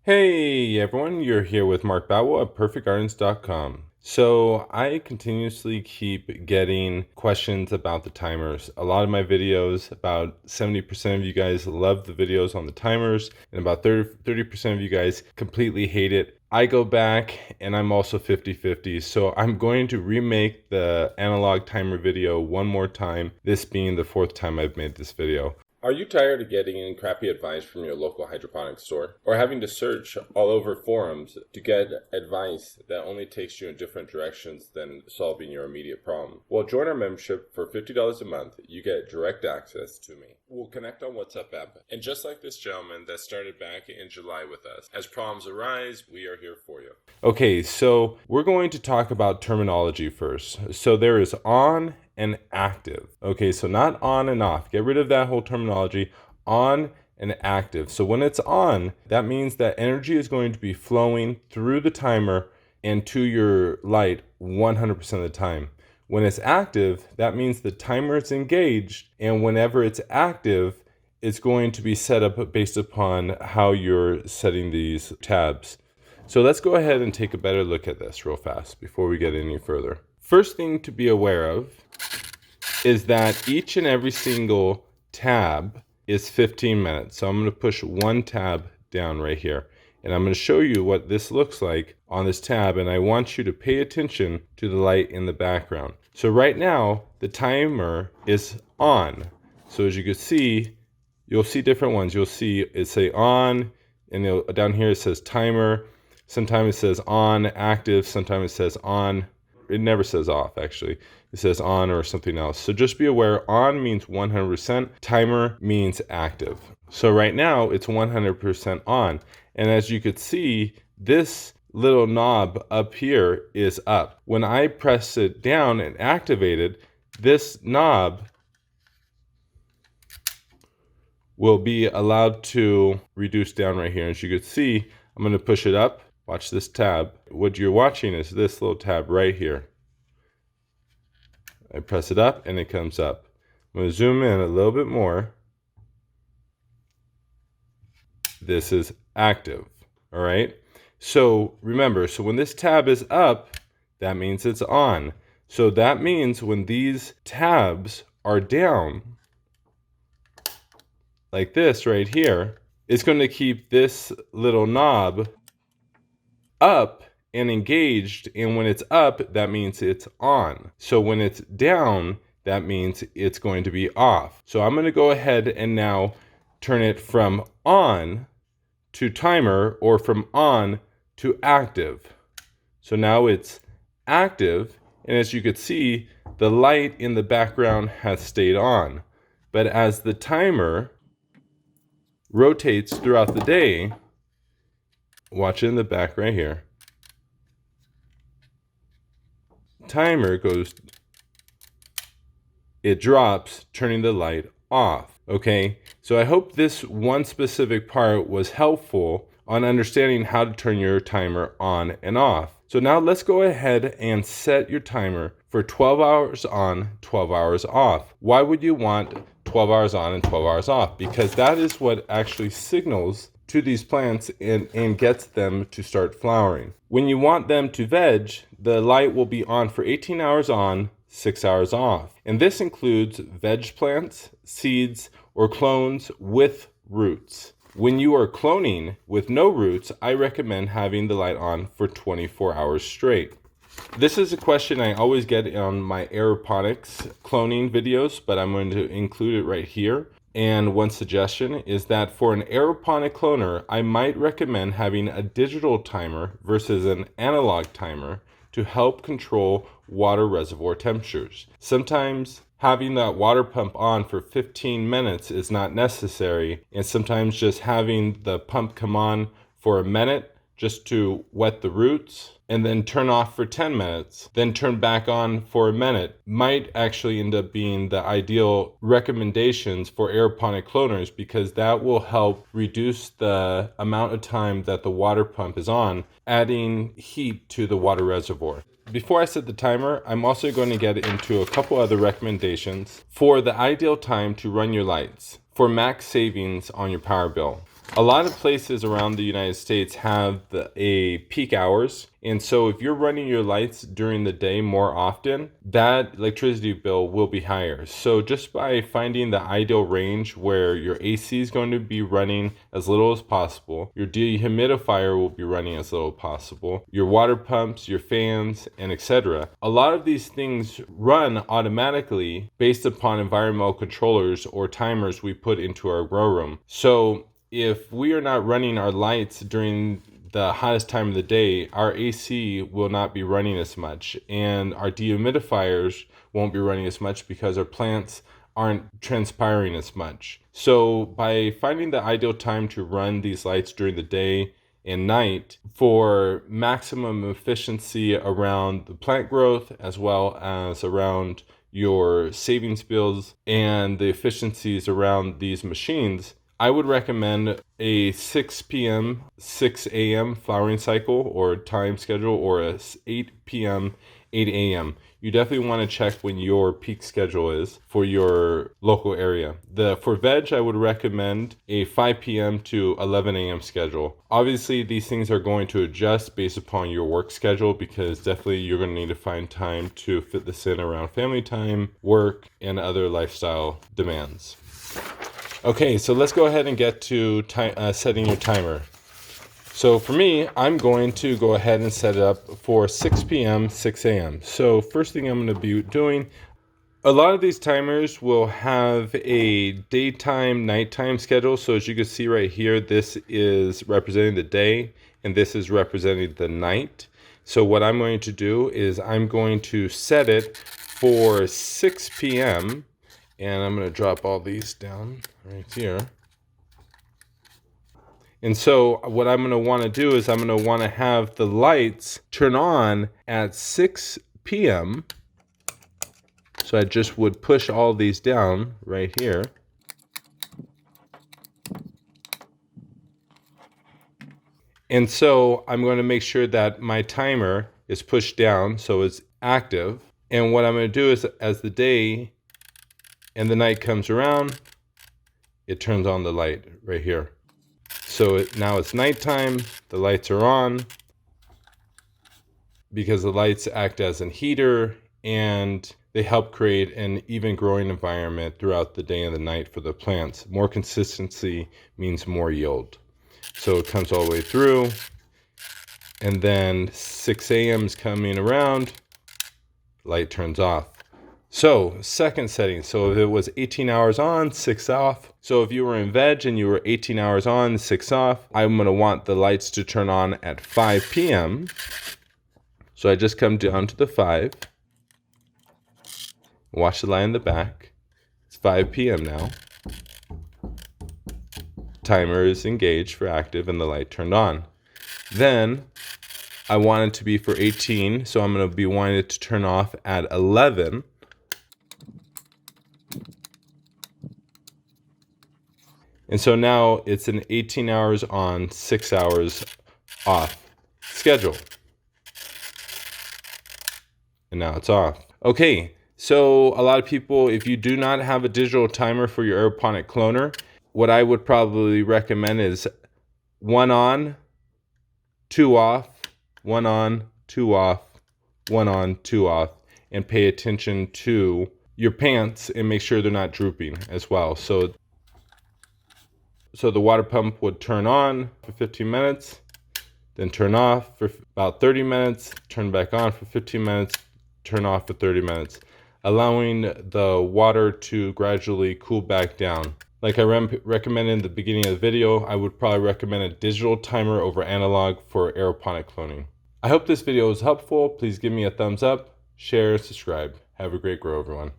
Hey everyone, you're here with Mark Bowell at perfectgardens.com. So I continuously keep getting questions about the timers. A lot of my videos, about 70% of you guys love the videos on the timers, and about 30% of you guys completely hate it. I go back and I'm also 50-50, so I'm going to remake the analog timer video one more time, this being the fourth time I've made this video. Are you tired of getting crappy advice from your local hydroponics store? Or having to search all over forums to get advice that only takes you in different directions than solving your immediate problem? Well, join our membership for $50 a month. You get direct access to me. We'll connect on WhatsApp app. And just like this gentleman that started back in July with us, as problems arise, we are here for you. Okay, so we're going to talk about terminology first. So there is on and active. Okay, so not on and off. Get rid of that whole terminology. On and active. So when it's on, that means that energy is going to be flowing through the timer and to your light 100% of the time. When it's active, that means the timer is engaged, and whenever it's active, it's going to be set up based upon how you're setting these tabs. So let's go ahead and take a better look at this real fast before we get any further. First thing to be aware of is that each and every single tab is 15 minutes. So I'm going to push one tab down right here, and I'm going to show you what this looks like on this tab, and I want you to pay attention to the light in the background. So right now the timer is on. So as you can see, you'll see different ones. You'll see it say on, and down here it says timer. Sometimes it says on active, sometimes it says on. It never says off, actually. It says on or something else. So just be aware, on means 100%, timer means active. So right now it's 100% on. And as you could see, this little knob up here is up. When I press it down and activate it, this knob will be allowed to reduce down right here. As you can see, I'm going to push it up. Watch this tab. What you're watching is this little tab right here. I press it up and it comes up. I'm going to zoom in a little bit more. This is active. All right. So remember, so when this tab is up, that means it's on. So that means when these tabs are down, like this right here, it's going to keep this little knob up and engaged, and when it's up, that means it's on. So when it's down, that means it's going to be off. So I'm going to go ahead and now turn it from on to timer, or from on to active. So now it's active, and as you can see, the light in the background has stayed on. But as the timer rotates throughout the day, watch it in the back right here, timer goes, it drops, turning the light off. Okay, so I hope this one specific part was helpful on understanding how to turn your timer on and off. So now let's go ahead and set your timer for 12 hours on, 12 hours off. Why would you want 12 hours on and 12 hours off? Because that is what actually signals to these plants and gets them to start flowering. When you want them to veg, the light will be on for 18 hours on, 6 hours off. And this includes veg plants, seeds, or clones with roots. When you are cloning with no roots, I recommend having the light on for 24 hours straight. This is a question I always get on my aeroponics cloning videos, but I'm going to include it right here. And one suggestion is that for an aeroponic cloner, I might recommend having a digital timer versus an analog timer to help control water reservoir temperatures. Sometimes having that water pump on for 15 minutes is not necessary, and sometimes just having the pump come on for a minute just to wet the roots, and then turn off for 10 minutes, then turn back on for a minute, might actually end up being the ideal recommendations for aeroponic cloners, because that will help reduce the amount of time that the water pump is on, adding heat to the water reservoir. Before I set the timer, I'm also going to get into a couple other recommendations for the ideal time to run your lights for max savings on your power bill. A lot of places around the United States have a peak hours. And so if you're running your lights during the day more often, that electricity bill will be higher. So just by finding the ideal range where your AC is going to be running as little as possible, your dehumidifier will be running as little as possible, your water pumps, your fans, and etc. A lot of these things run automatically based upon environmental controllers or timers we put into our grow room. So if we are not running our lights during the hottest time of the day, our AC will not be running as much, and our dehumidifiers won't be running as much because our plants aren't transpiring as much. So by finding the ideal time to run these lights during the day and night for maximum efficiency around the plant growth as well as around your savings bills and the efficiencies around these machines, I would recommend a 6 p.m., 6 a.m. flowering cycle or time schedule, or a 8 p.m., 8 a.m. You definitely want to check when your peak schedule is for your local area. For veg, I would recommend a 5 p.m. to 11 a.m. schedule. Obviously, these things are going to adjust based upon your work schedule, because definitely you're going to need to find time to fit this in around family time, work, and other lifestyle demands. Okay, so let's go ahead and get to setting your timer. So for me, I'm going to go ahead and set it up for 6 p.m., 6 a.m. So first thing I'm going to be doing, a lot of these timers will have a daytime, nighttime schedule. So as you can see right here, this is representing the day and this is representing the night. So what I'm going to do is I'm going to set it for 6 p.m. and I'm going to drop all these down right here. And so what I'm going to want to do is I'm going to want to have the lights turn on at 6 p.m. So I just would push all these down right here. And so I'm going to make sure that my timer is pushed down so it's active. And what I'm going to do is, as the day and the night comes around, it turns on the light right here. So now it's nighttime, the lights are on, because the lights act as a heater and they help create an even growing environment throughout the day and the night for the plants. More consistency means more yield. So it comes all the way through, and then 6 a.m. is coming around, light turns off. So second setting, so if it was 18 hours on, 6 off. So if you were in veg and you were 18 hours on, 6 off, I'm going to want the lights to turn on at 5 p.m. So I just come down to the 5. Watch the light in the back. It's 5 p.m. now. Timer is engaged for active and the light turned on. Then I want it to be for 18, so I'm going to be wanting it to turn off at 11. And so now it's an 18 hours on, 6 hours off schedule. And now it's off. Okay, so a lot of people, if you do not have a digital timer for your aeroponic cloner, what I would probably recommend is 1 on, 2 off, 1 on, 2 off, 1 on, 2 off, and pay attention to your pants and make sure they're not drooping as well. So the water pump would turn on for 15 minutes, then turn off for about 30 minutes, turn back on for 15 minutes, turn off for 30 minutes, allowing the water to gradually cool back down. Like I recommended in the beginning of the video, I would probably recommend a digital timer over analog for aeroponic cloning. I hope this video was helpful. Please give me a thumbs up, share, subscribe. Have a great grow, everyone.